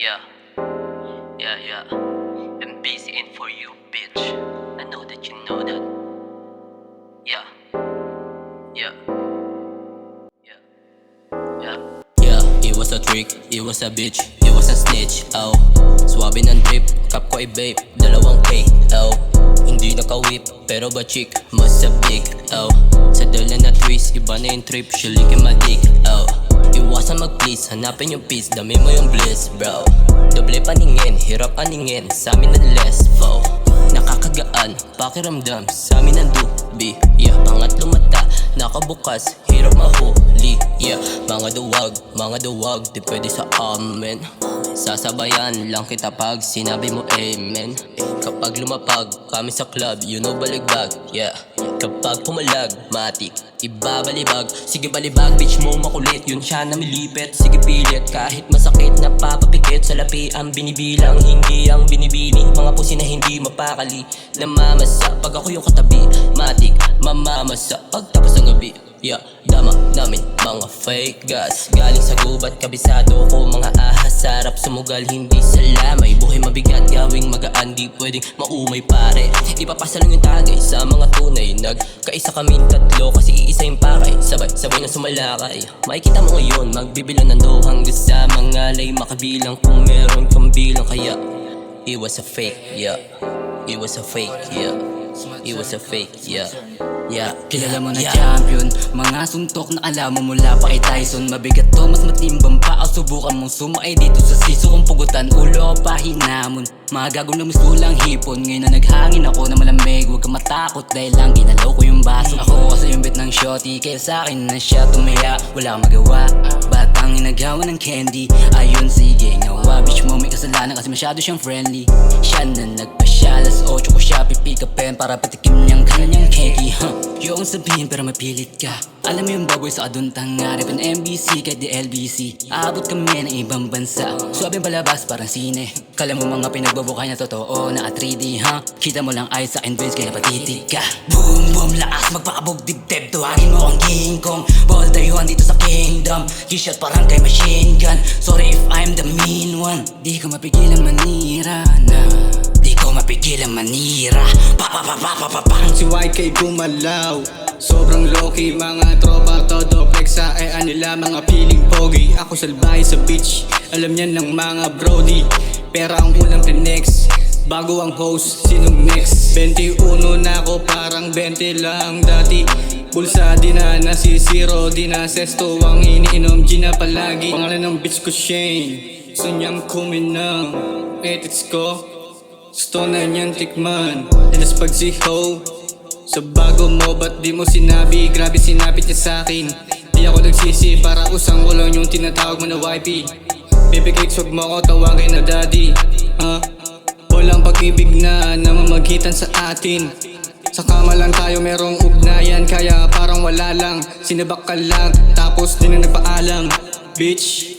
Yeah, yeah. I'm busy in for you, bitch. I know that you know that. Yeah, yeah, yeah. Yeah, it was a trick, it was a bitch, it was a snitch, oh. Swabe ng trip, cup ko ay vape, 2K, oh. Hindi nakawip, pero ba chick, mas a big, oh. Sa dala na twist, iba na yung trip, she licking my dick, oh. Iwasan mag-please, hanapin yung peace, dami mo yung bliss, bro. Doble paningin, hirap aningin, sa amin na less, fo. Nakakagaan, pakiramdam, sa amin ang dubi, yeah. Pangatlo mata, nakabukas, hirap mahuli, yeah. Mga duwag, di pwede sa amin. Sasabayan lang kita pag sinabi mo amen. Kapag lumapag kami sa club, you know baligbag, yeah. Kapag pumalag, matik, ibabalibag. Sige balibag, bitch mo makulit, yun siya na milipit. Sige pilit, kahit masakit na papapikit. Sa lapi ang binibilang, hindi ang binibini. Mga pusi na hindi mapakali, namamasa pag ako yung katabi. Matik, mamamasa pagtapos ng gabi, yeah. Dama namin mga fake gas, galing sa gubat, kabisado ko mga ahas. Sarap sumugal, hindi sa lamay. Buhay mabigat, gawing magaan, di pwedeng maumay pare. Ipapasa lang yung tagay sa mga tunay. Nagkaisa kaming tatlo kasi iisa yung pakay. Sabay na sumalakay. Makikita mo ngayon, magbibilang ng dough hanggang sa mga lay. Makabilang kung meron kang bilang. Kaya it was a fake, yeah. It was a fake, yeah. It was a fake, yeah. Yeah, kilala mo na champion, mga suntok na alam mo mula pa kay Tyson. Mabigat to, mas matimbang pa o subukan mong sumakay dito sa siso kong pugutan. Ulo o pahinamon, mga gagong na lang hipon. Ngayon na naghangin ako na malamig, huwag ka matakot dahil lang ginalaw ko yung baso. Ako kasi yung bit ng shorty, kaya sa akin na siya tumaya. Wala kang magawa, batang inagawa ng candy. Ayun sige, ngawa, bitch mo may kasalanan kasi masyado siyang friendly. Siya na nagpasya, alas 8 ko siya pipikapin para patikim niyang kanyang keki, Yung sabihin pero mapilit ka. Alam mo yung baboy sa aduntang ngarip ng MBC kahit di LBC. Aabot kami ng ibang bansa, suwabing palabas parang sine. Kala mo mga pinagbabukay na totoo na 3D, Kita mo lang ay sa akin Vince kaya napatitig ka. Boom boom, lakas magpakabog dibdib, tuwagin mo ang King Kong. Ball dayuhan dito sa kingdom, G-shot parang kay machine gun. Sorry if I'm the mean one, di ko mapigilan manira na. Di ko mapigilan manira, pa-pa-pa-pa-pa-pa-pang. Si YK gumalaw, sobrang low-key. Mga tropa todo flex sa nila, mga piling pogi. Ako salbahe sa beach, alam yan ng mga brody. Pera ang ulang next, bago ang host, sinong next? 21 na ako, parang 20 lang dati. Bulsa di na nasisiro, di na sesto ang iniinom. G na palagi, pangalan ng bitch ko Shane. Gusto niyang kuminang ethics ko, gusto na niyang tikman. Dalas pag si ho, sa bago mo ba't di mo sinabi? Grabe sinapit niya sa'kin, di ako nagsisi. Para usang ko lang yung tinatawag mo na YP. Baby cakes wag mo ako tawagin na daddy, Walang pag-ibig na namamagitan sa atin. Sa kama lang tayo merong ugnayan, kaya parang wala lang. Sinabak ka lang, tapos di na nagpaalam, bitch.